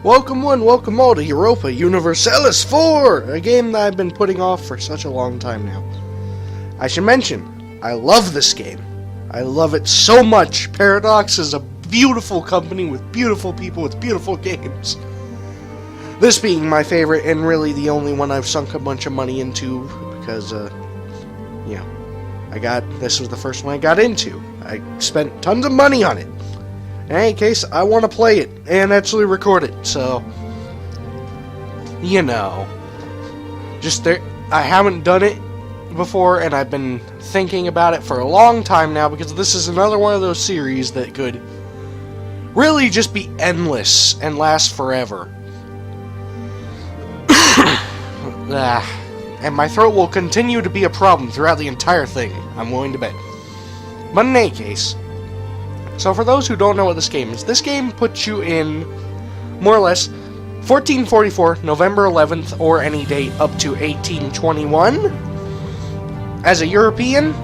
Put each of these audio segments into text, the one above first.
Welcome one, welcome all to Europa Universalis 4! A game that I've been putting off for such a long time now. I should mention, I love this game. I love it so much. Paradox is a beautiful company with beautiful people with beautiful games. This being my favorite and really the only one I've sunk a bunch of money into because, this was the first one I got into. I spent tons of money on it. In any case, I want to play it and actually record it, so, I haven't done it before, and I've been thinking about it for a long time now, because this is another one of those series that could really just be endless and last forever. And my throat will continue to be a problem throughout the entire thing, I'm willing to bet. But in any case, so for those who don't know what this game is, this game puts you in, more or less, 1444, November 11th, or any date up to 1821, as a European,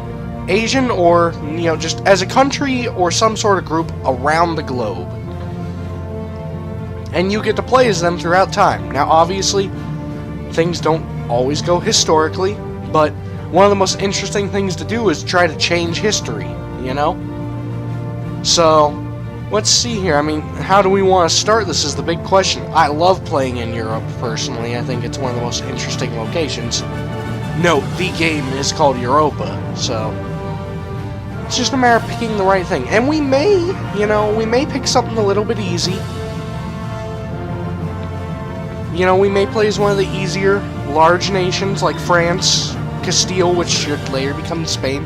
Asian, or, just as a country or some sort of group around the globe. And you get to play as them throughout time. Now, obviously, things don't always go historically, but one of the most interesting things to do is try to change history, So, let's see here. How do we want to start? This is the big question. I love playing in Europe, personally. I think it's one of the most interesting locations. Note, the game is called Europa, so it's just a matter of picking the right thing. And we may pick something a little bit easy. We may play as one of the easier, large nations, like France, Castile, which should later become Spain,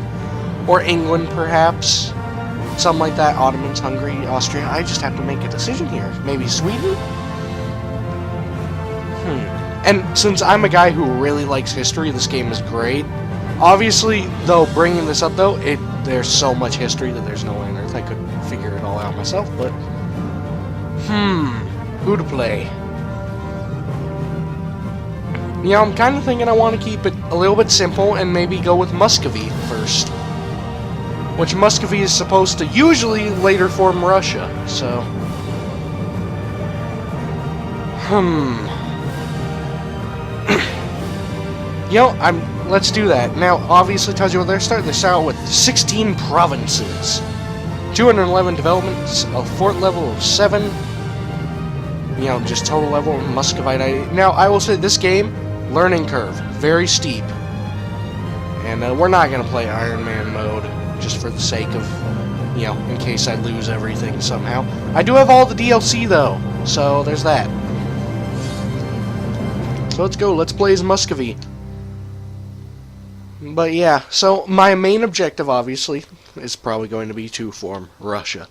or England, perhaps. Something like that. Ottomans, Hungary, Austria. I just have to make a decision here. Maybe Sweden? And since I'm a guy who really likes history, this game is great. Obviously, though, bringing this up, though, there's so much history that there's no way on earth I could figure it all out myself, but... who to play? I'm kind of thinking I want to keep it a little bit simple and maybe go with Muscovy first. Which Muscovy is supposed to usually later form Russia, so... let's do that. Now, obviously tells you where they're starting. They start out with 16 provinces. 211 developments, a fort level of 7. Just total level of Muscovite. Now, I will say this game, learning curve, very steep. And we're not going to play Iron Man mode, just for the sake of, in case I lose everything somehow. I do have all the DLC, though, so there's that. So let's go, let's play as Muscovy. But yeah, so my main objective, obviously, is probably going to be to form Russia.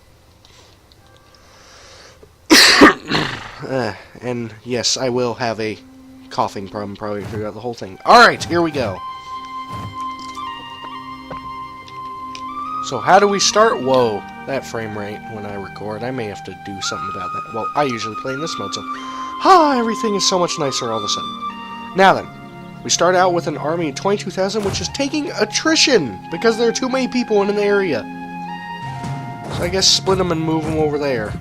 And yes, I will have a coughing problem probably throughout the whole thing. Alright, here we go. So how do we start? Whoa, that frame rate when I record. I may have to do something about that. Well, I usually play in this mode, so... everything is so much nicer all of a sudden. Now then, we start out with an army of 22,000, which is taking attrition, because there are too many people in the area. So I guess split them and move them over there.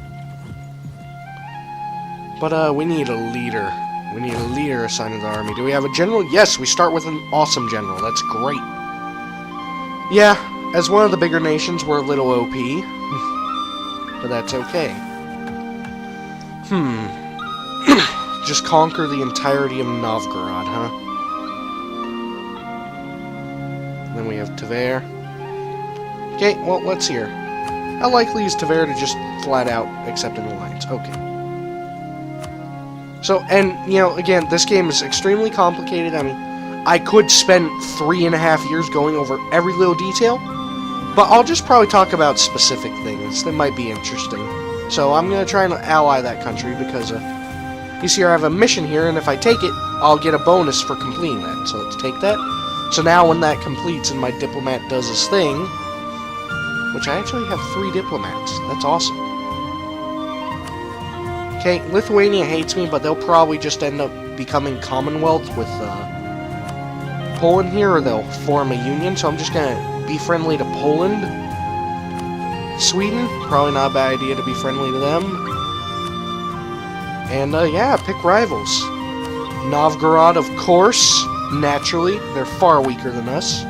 But, we need a leader. We need a leader assigned to the army. Do we have a general? Yes, we start with an awesome general. That's great. Yeah, as one of the bigger nations, we're a little OP. But that's okay. Just conquer the entirety of Novgorod, huh? Then we have Tver. Okay, well, let's hear. How likely is Tver to just flat out accept an alliance? Okay. So, and, again, this game is extremely complicated. I could spend 3.5 years going over every little detail, but I'll just probably talk about specific things that might be interesting. So I'm going to try and ally that country because, you see, I have a mission here, and if I take it, I'll get a bonus for completing that. So let's take that. So now when that completes and my diplomat does his thing, which I actually have 3 diplomats. That's awesome. Okay, Lithuania hates me, but they'll probably just end up becoming Commonwealth with Poland here, or they'll form a union, so I'm just going to be friendly to Poland. Sweden, probably not a bad idea to be friendly to them. And, yeah, pick rivals. Novgorod, of course. Naturally. They're far weaker than us.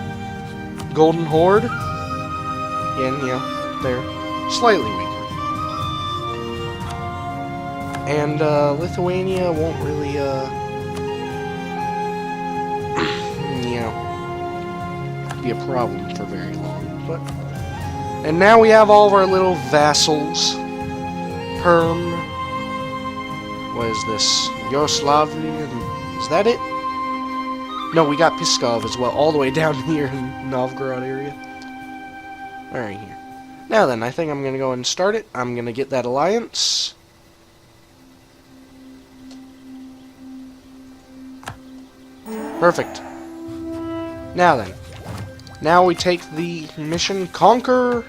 Golden Horde. Again, yeah, they're slightly weaker. And, Lithuania won't really, you know, be a problem for very long. But, and now we have all of our little vassals. Perm. What is this? Yugoslavia? Is that it? No, we got Pskov as well, all the way down here in Novgorod area. Alright, here. Now then, I think I'm going to go ahead and start it. I'm going to get that alliance. Perfect. Now then. Now we take the mission Conquer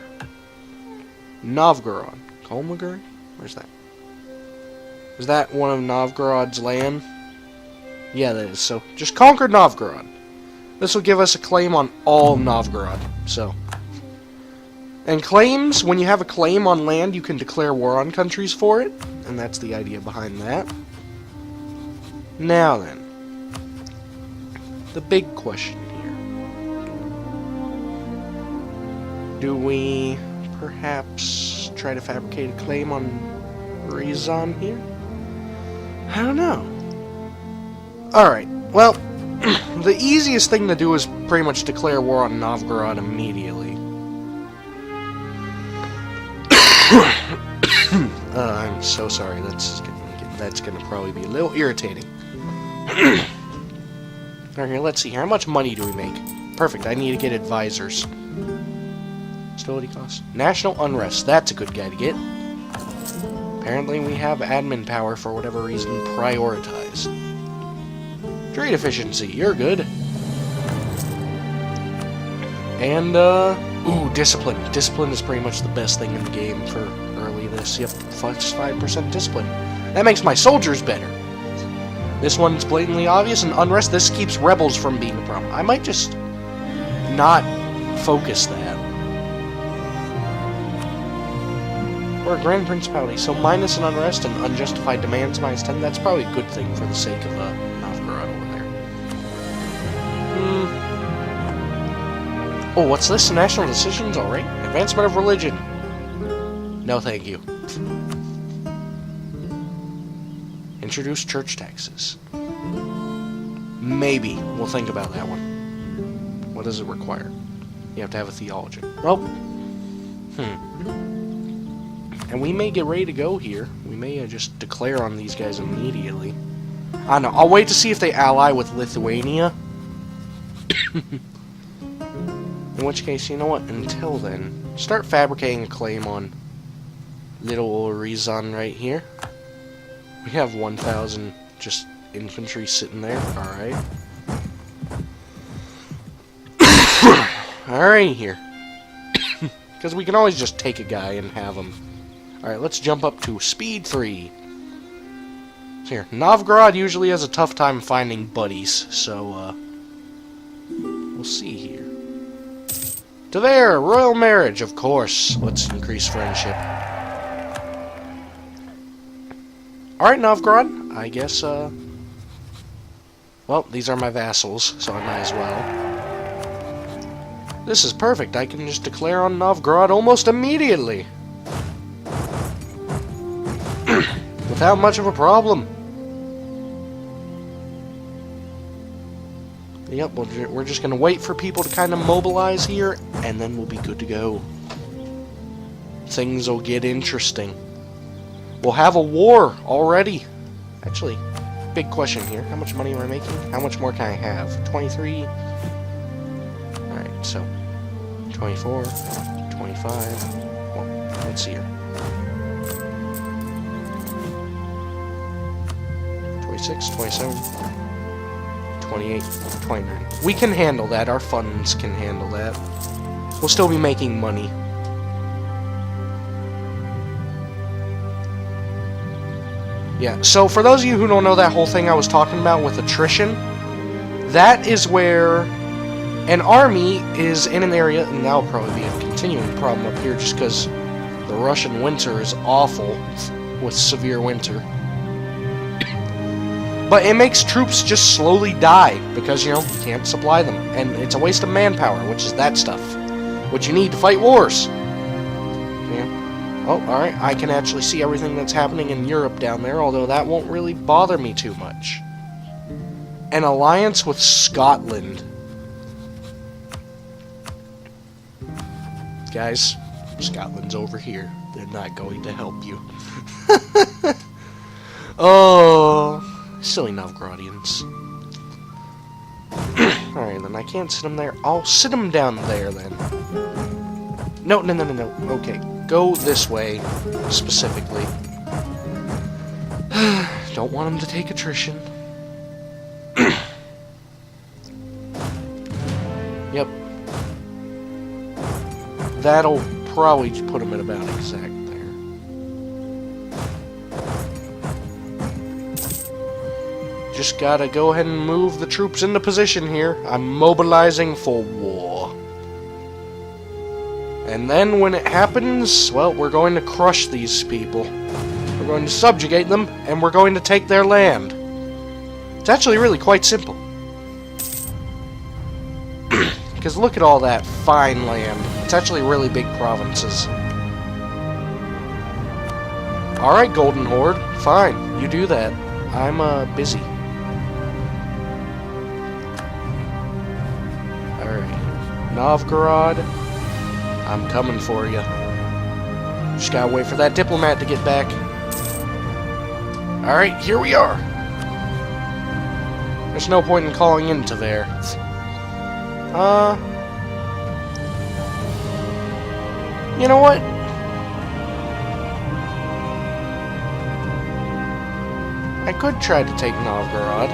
Novgorod. Kolmogorod? Where's that? Is that one of Novgorod's land? Yeah, that is. So, just conquer Novgorod. This will give us a claim on all Novgorod. So. And claims, when you have a claim on land, you can declare war on countries for it. And that's the idea behind that. Now then. The big question here. Do we perhaps try to fabricate a claim on Ryazan here? I don't know. Alright, well, the easiest thing to do is pretty much declare war on Novgorod immediately. I'm so sorry, that's gonna probably be a little irritating. Alright, let's see here. How much money do we make? Perfect, I need to get advisors. Stability costs. National unrest, that's a good guy to get. Apparently we have admin power for whatever reason prioritized. Trade efficiency, you're good. And, ooh, discipline. Discipline is pretty much the best thing in the game for early this. Yep, 5% discipline. That makes my soldiers better. This one's blatantly obvious, and unrest, this keeps rebels from being a problem. I might just not focus that. Or a Grand Principality, so minus an unrest and unjustified demands minus 10, that's probably a good thing for the sake of Novgorod over there. Oh, what's this? National decisions? Alright. Advancement of religion. No, thank you. Introduce church taxes. Maybe. We'll think about that one. What does it require? You have to have a theology. Well, and we may get ready to go here. We may just declare on these guys immediately. I don't know. I'll wait to see if they ally with Lithuania. In which case, you know what? Until then, start fabricating a claim on little old Ryazan right here. We have 1,000 just infantry sitting there. Alright. Alright here. Because we can always just take a guy and have him. Alright, let's jump up to speed 3. Here, Novgorod usually has a tough time finding buddies, so, we'll see here. Tver, royal marriage, of course. Let's increase friendship. Alright, Novgorod, I guess, well, these are my vassals, so I might as well. This is perfect. I can just declare on Novgorod almost immediately. Without much of a problem. Yep, we're just going to wait for people to kind of mobilize here, and then we'll be good to go. Things will get interesting. We'll have a war already. Actually, big question here. How much money am I making? How much more can I have? 23? Alright, so 24, 25. Well, let's see here. 26, 27, 28, 29. We can handle that. Our funds can handle that. We'll still be making money. Yeah, so for those of you who don't know that whole thing I was talking about with attrition, that is where an army is in an area, and that'll probably be a continuing problem up here just because the Russian winter is awful with severe winter. But it makes troops just slowly die because, you know, you can't supply them. And it's a waste of manpower, which is that stuff. What you need to fight wars. Yeah. Oh, alright. I can actually see everything that's happening in Europe down there, although that won't really bother me too much. An alliance with Scotland. Guys, Scotland's over here. They're not going to help you. Oh... Silly Novgorodians. Alright, then I can't sit them there. I'll sit them down there, then. No. Okay, go this way, specifically. Don't want them to take attrition. Yep. That'll probably put them at about exact. Just gotta go ahead and move the troops into position here. I'm mobilizing for war. And then when it happens, well, we're going to crush these people. We're going to subjugate them, and we're going to take their land. It's actually really quite simple. Because look at all that fine land. It's actually really big provinces. Alright, Golden Horde. Fine, you do that. I'm, busy. Novgorod, I'm coming for you. Just gotta wait for that diplomat to get back. Alright, here we are. There's no point in calling into there. You know what? I could try to take Novgorod.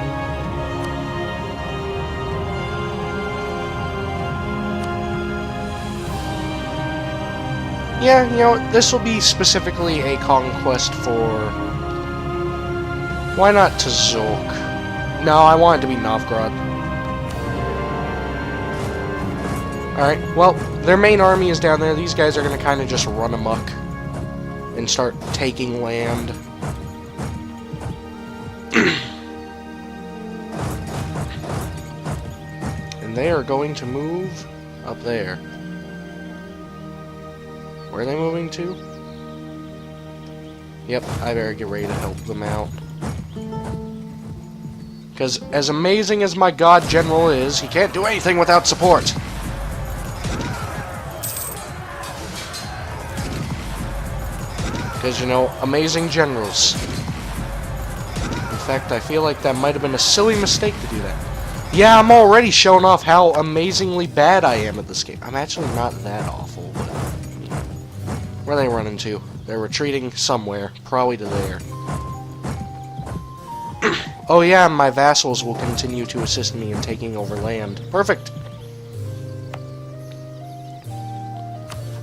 Yeah, you know, this will be specifically a conquest for... Why not Tzolk? No, I want it to be Novgorod. Alright, well, their main army is down there. These guys are going to kind of just run amok and start taking land. And they are going to move up there. Where are they moving to? Yep, I better get ready to help them out. Because as amazing as my god general is, he can't do anything without support. Because, you know, amazing generals. In fact, I feel like that might have been a silly mistake to do that. Yeah, I'm already showing off how amazingly bad I am at this game. I'm actually not that awful, but... Where are they running to? They're retreating somewhere. Probably to there. Oh yeah, my vassals will continue to assist me in taking over land. Perfect!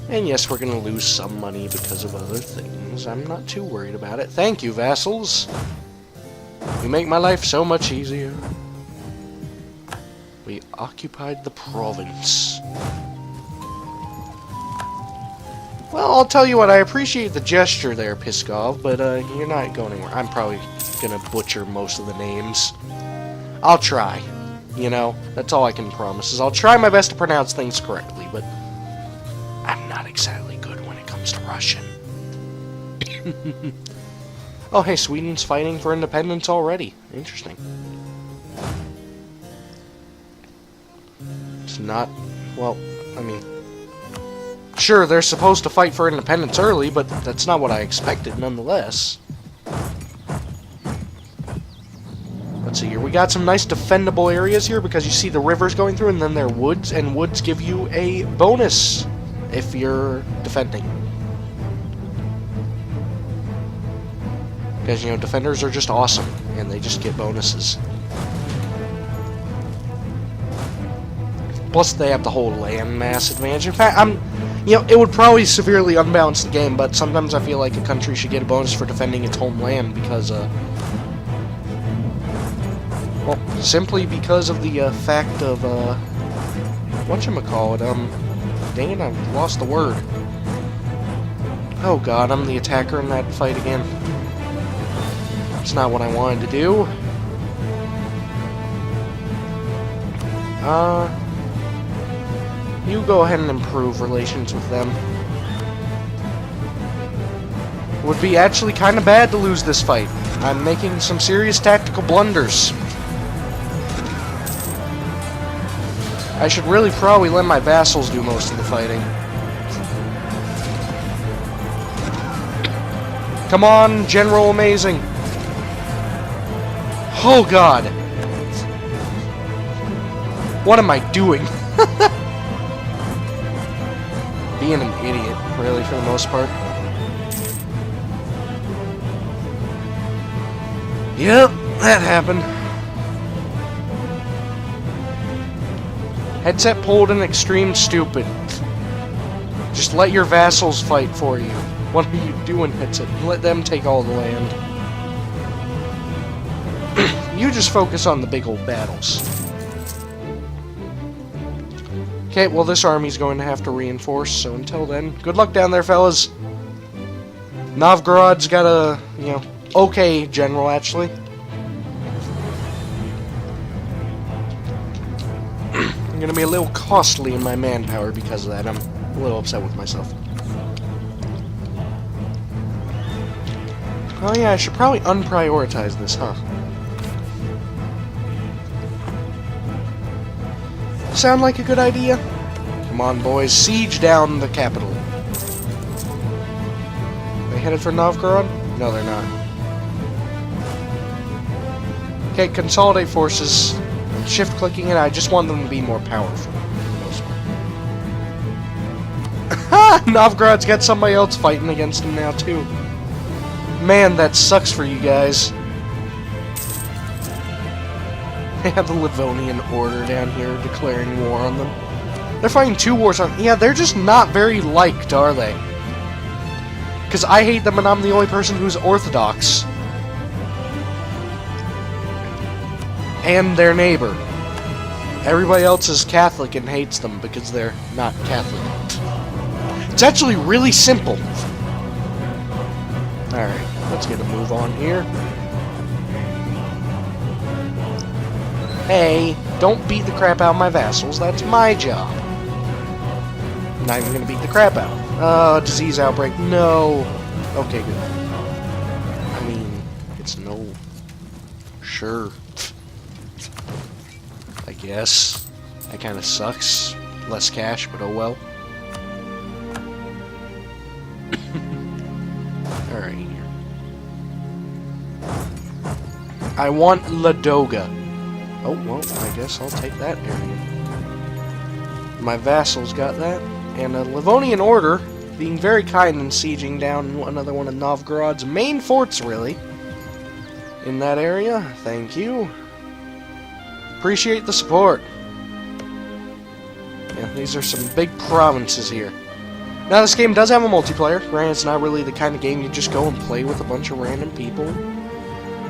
And yes, we're gonna lose some money because of other things. I'm not too worried about it. Thank you, vassals! You make my life so much easier. We occupied the province. Well, I'll tell you what, I appreciate the gesture there, Piskov, but you're not going anywhere. I'm probably gonna butcher most of the names. I'll try. You know, that's all I can promise, is I'll try my best to pronounce things correctly, but I'm not exactly good when it comes to Russian. Oh, hey, Sweden's fighting for independence already. Interesting. It's not... Well, I mean... Sure, they're supposed to fight for independence early, but that's not what I expected, nonetheless. Let's see here. We got some nice defendable areas here, because you see the rivers going through, and then there are woods, and woods give you a bonus if you're defending. Because, you know, defenders are just awesome, and they just get bonuses. Plus, they have the whole land mass advantage. In fact, you know, it would probably severely unbalance the game, but sometimes I feel like a country should get a bonus for defending its homeland because, well, simply because of the fact of, whatchamacallit, dang it, I've lost the word. Oh god, I'm the attacker in that fight again. It's not what I wanted to do. You go ahead and improve relations with them. Would be actually kind of bad to lose this fight. I'm making some serious tactical blunders. I should really probably let my vassals do most of the fighting. Come on, General Amazing. Oh god. What am I doing? Being an idiot, really, for the most part. Yep, that happened. Headset pulled and extreme stupid. Just let your vassals fight for you. What are you doing, headset? Let them take all the land. You just focus on the big old battles. Okay, well this army's going to have to reinforce, so until then, good luck down there, fellas. Novgorod's got a, okay general, actually. I'm gonna be a little costly in my manpower because of that. I'm a little upset with myself. Oh yeah, I should probably unprioritize this, huh? Sound like a good idea? Come on, boys. Siege down the capital. They headed for Novgorod? No, they're not. Okay, consolidate forces. Shift-clicking it. I just want them to be more powerful. Ha! Novgorod's got somebody else fighting against him now, too. Man, that sucks for you guys. They have the Livonian Order down here declaring war on them. They're fighting 2 wars on... Yeah, they're just not very liked, are they? Because I hate them and I'm the only person who's Orthodox. And their neighbor. Everybody else is Catholic and hates them because they're not Catholic. It's actually really simple. Alright, let's get a move on here. Hey, don't beat the crap out of my vassals. That's my job. I'm not even gonna beat the crap out. Disease outbreak. No. Okay, good. I mean, it's no. Sure. I guess. That kind of sucks. Less cash, but oh well. Alright. I want Ladoga. Oh, well, I guess I'll take that area. My vassals got that. And a Livonian Order, being very kind and sieging down another one of Novgorod's main forts, really. In that area. Thank you. Appreciate the support. Yeah, these are some big provinces here. Now, this game does have a multiplayer. Granted, it's not really the kind of game you just go and play with a bunch of random people.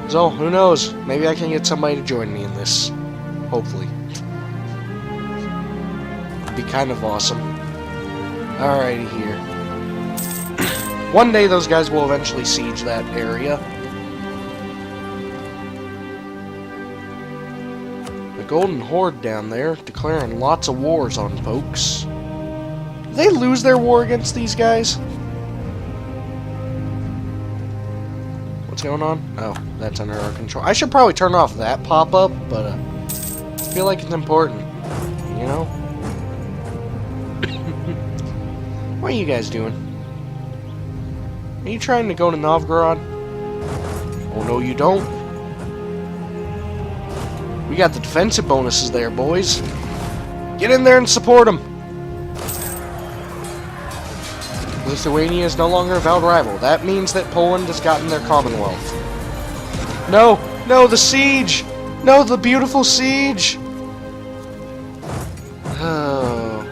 So, who knows? Maybe I can get somebody to join me in this. Hopefully. It'd be kind of awesome. Alrighty here. One day those guys will eventually siege that area. The Golden Horde down there, declaring lots of wars on folks. Did they lose their war against these guys? What's going on? Oh, that's under our control. I should probably turn off that pop-up, but I feel like it's important, you know? What are you guys doing? Are you trying to go to Novgorod? Oh, no, you don't. We got the defensive bonuses there, boys. Get in there and support them. Lithuania is no longer a valid rival. That means that Poland has gotten their Commonwealth. No! No, the siege! No, the beautiful siege! Oh.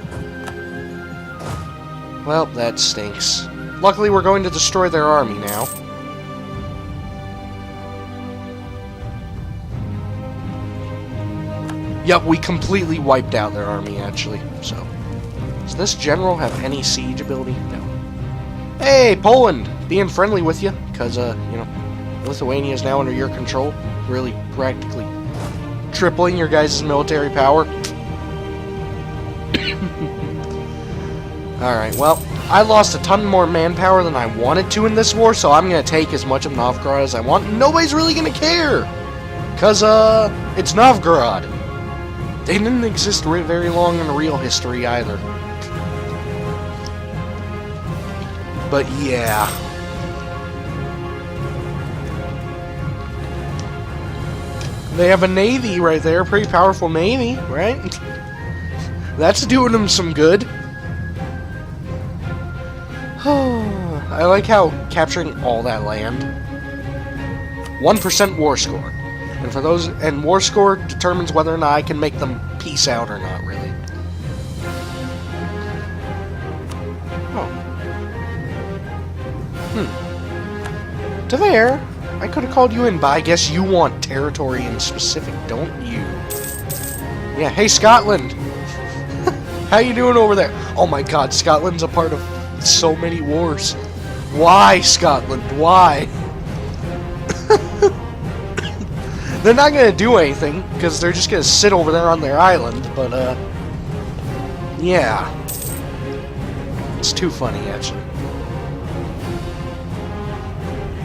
Well, that stinks. Luckily, we're going to destroy their army now. Yep, we completely wiped out their army, actually. So, does this general have any siege ability? No. Hey, Poland! Being friendly with you, because, Lithuania is now under your control. Really, practically tripling your guys' military power. Alright, well, I lost a ton more manpower than I wanted to in this war, so I'm gonna take as much of Novgorod as I want, and nobody's really gonna care! Cause, it's Novgorod. They didn't exist very long in real history, either. But, yeah. They have a navy right there, pretty powerful navy, right? That's doing them some good. I like how capturing all that land. 1% war score. And for those, and war score determines whether or not I can make them peace out or not, really. Oh. To there, I could have called you in, but I guess you want territory in specific, don't you? Yeah, hey Scotland! How you doing over there? Oh my god, Scotland's a part of so many wars. Why, Scotland? Why? They're not gonna do anything, because they're just gonna sit over there on their island, but, yeah. It's too funny, actually.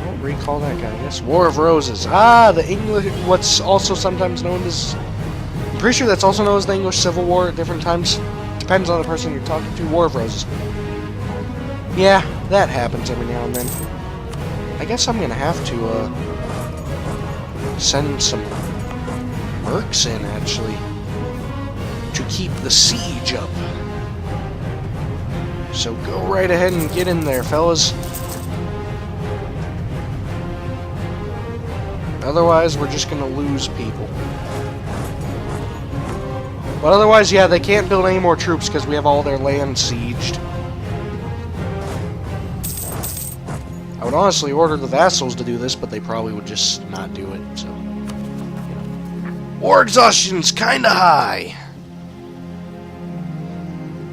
I'll recall that guy, I guess. War of Roses. Ah, the English, what's also sometimes known as... I'm pretty sure that's also known as the English Civil War at different times. Depends on the person you're talking to. War of Roses. Yeah, that happens every now and then. I guess I'm gonna have to, send some mercs in, actually, to keep the siege up. So go right ahead and get in there, fellas. Otherwise, we're just gonna lose people. But otherwise, yeah, they can't build any more troops because we have all their land sieged. I would honestly order the vassals to do this, but they probably would just not do it, so... War exhaustion's kinda high.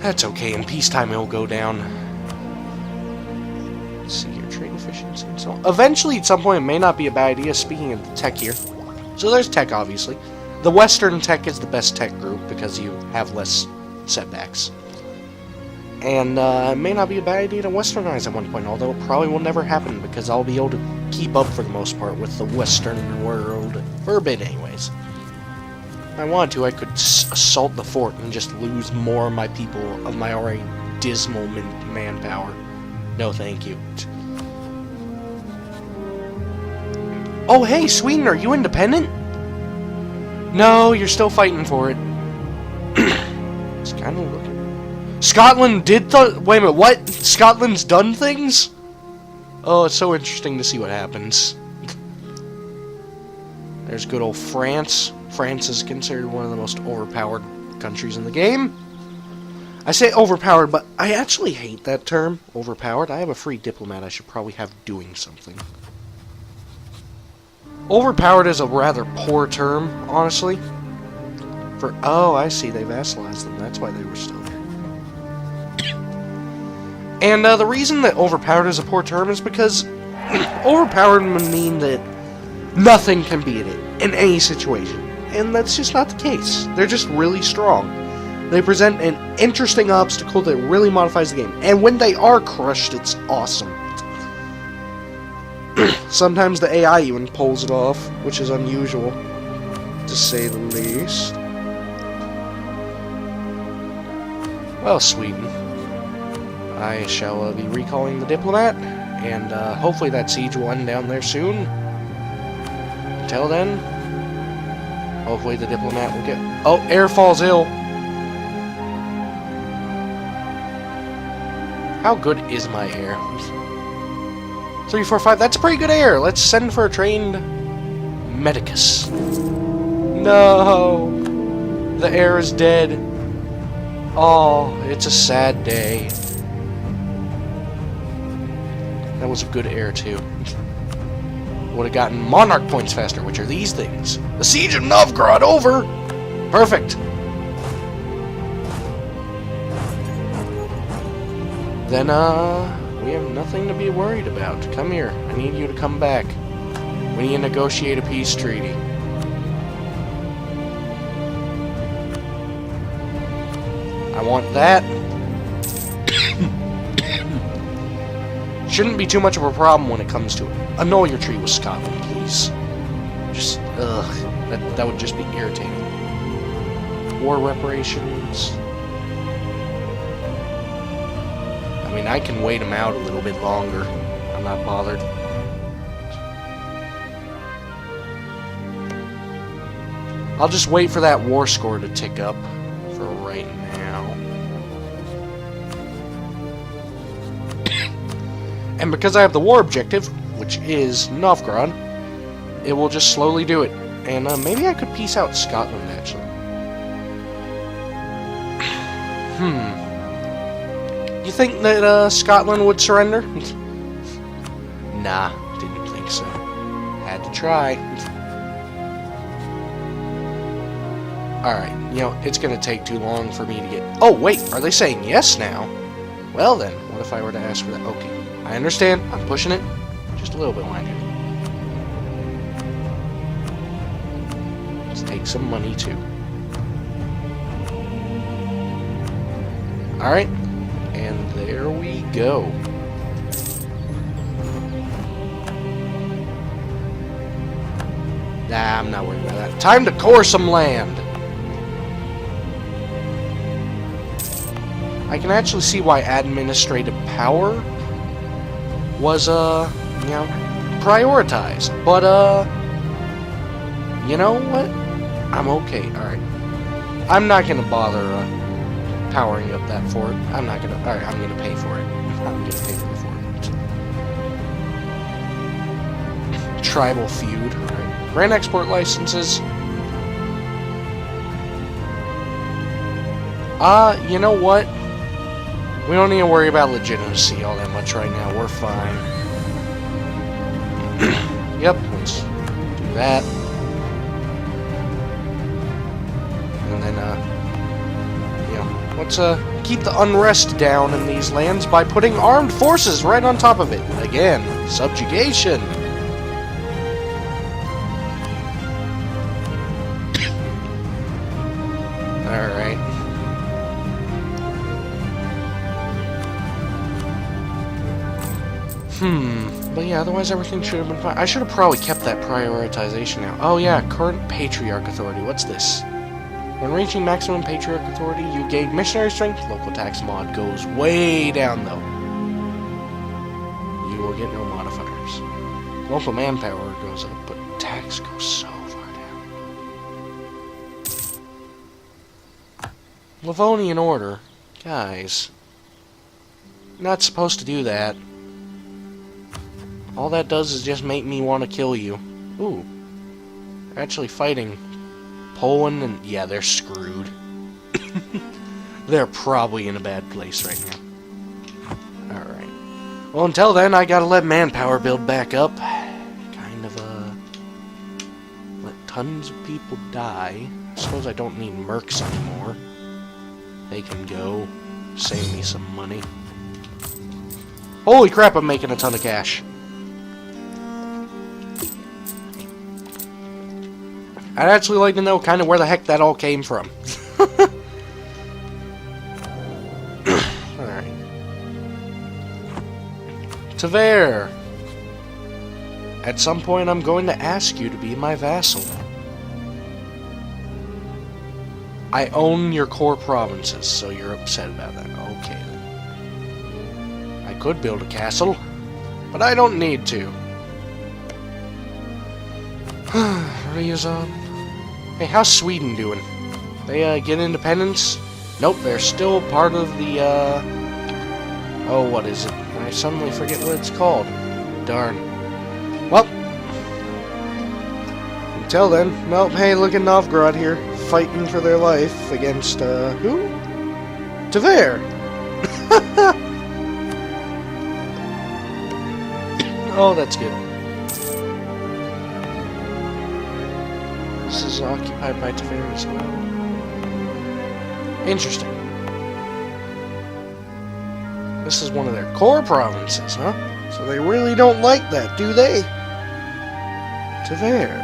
That's okay, in peacetime it'll go down. Let's see here, trade efficiency and so on. Eventually, at some point, it may not be a bad idea, speaking of the tech here. So there's tech, obviously. The Western tech is the best tech group, because you have less setbacks. And it may not be a bad idea to westernize at one point, although it probably will never happen because I'll be able to keep up for the most part with the Western world. For a bit, anyways. If I wanted to, I could assault the fort and just lose more of my people, of my already dismal manpower. No, thank you. Oh, hey, Sweden, are you independent? No, you're still fighting for it. It's kind of looking... Scotland did wait a minute, what? Scotland's done things? Oh, it's so interesting to see what happens. There's good old France. France is considered one of the most overpowered countries in the game. I say overpowered, but I actually hate that term, overpowered. I have a free diplomat I should probably have doing something. Overpowered is a rather poor term, honestly. Oh, I see, they vassalized them. That's why they were still there. And the reason that overpowered is a poor term is because overpowered would mean that nothing can beat it in any situation. And that's just not the case. They're just really strong. They present an interesting obstacle that really modifies the game. And when they are crushed, it's awesome. Sometimes the AI even pulls it off, which is unusual, to say the least. Well, Sweden. I shall be recalling the diplomat, and hopefully that siege will end down there soon. Until then, hopefully the diplomat will get... Oh, air falls ill. How good is my air? 3, 4, 5, that's pretty good air. Let's send for a trained medicus. No! The air is dead. Oh, it's a sad day. That was a good air, too. Would have gotten monarch points faster, which are these things. The siege of Novgorod over! Perfect. Then, we have nothing to be worried about. Come here. I need you to come back. We need to negotiate a peace treaty. I want that. Shouldn't be too much of a problem when it comes to it. Annul your treaty with Scotland, please. Just, that would just be irritating. War reparations. I mean, I can wait them out a little bit longer. I'm not bothered. I'll just wait for that war score to tick up for right now. And because I have the war objective, which is Novgorod, it will just slowly do it. And maybe I could peace out Scotland, actually. You think that Scotland would surrender? Nah, didn't think so. Had to try. Alright, you know, it's gonna take too long for me to get... Oh, wait, are they saying yes now? Well then, what if I were to ask for that? Okay, I understand. I'm pushing it. Just a little bit, mind you. Let's take some money, too. Alright, and there we go. Nah, I'm not worried about that. Time to core some land! I can actually see why administrative power was, you know, prioritized. But, you know what? I'm okay, alright. I'm not gonna bother, powering up that fort. I'm not gonna... Alright, I'm gonna pay for it. I'm gonna pay for the fort. Tribal feud. Alright. Grant export licenses. You know what? We don't need to worry about legitimacy all that much right now. We're fine. Yep, let's do that. And then, you know, let's, keep the unrest down in these lands by putting armed forces right on top of it. Again, subjugation. Alright. But yeah, otherwise everything should have been fine. I should have probably kept that prioritization now. Oh yeah, current Patriarch Authority. What's this? When reaching maximum Patriarch Authority, you gain missionary strength. Local tax mod goes way down, though. You will get no modifiers. Local manpower goes up, but tax goes so far down. Livonian Order. Guys. You're not supposed to do that. All that does is just make me want to kill you. Ooh. They're actually fighting Poland, and yeah, they're screwed. They're probably in a bad place right now. Alright. Well, until then, I gotta let manpower build back up. Kind of, let tons of people die. I suppose I don't need mercs anymore. They can go. Save me some money. Holy crap, I'm making a ton of cash. I'd actually like to know kind of where the heck that all came from. Alright. Tver. At some point I'm going to ask you to be my vassal. I own your core provinces, so you're upset about that. Okay then. I could build a castle, but I don't need to. Liaison. Hey, how's Sweden doing? They, get independence? Nope, they're still part of the, oh, what is it? I suddenly forget what it's called. Darn. Well. Until then, nope, hey, look at Novgorod here, fighting for their life against, who? Tver! Oh, that's good. This is occupied by Tver as well. Interesting. This is one of their core provinces, huh? So they really don't like that, do they? Tver.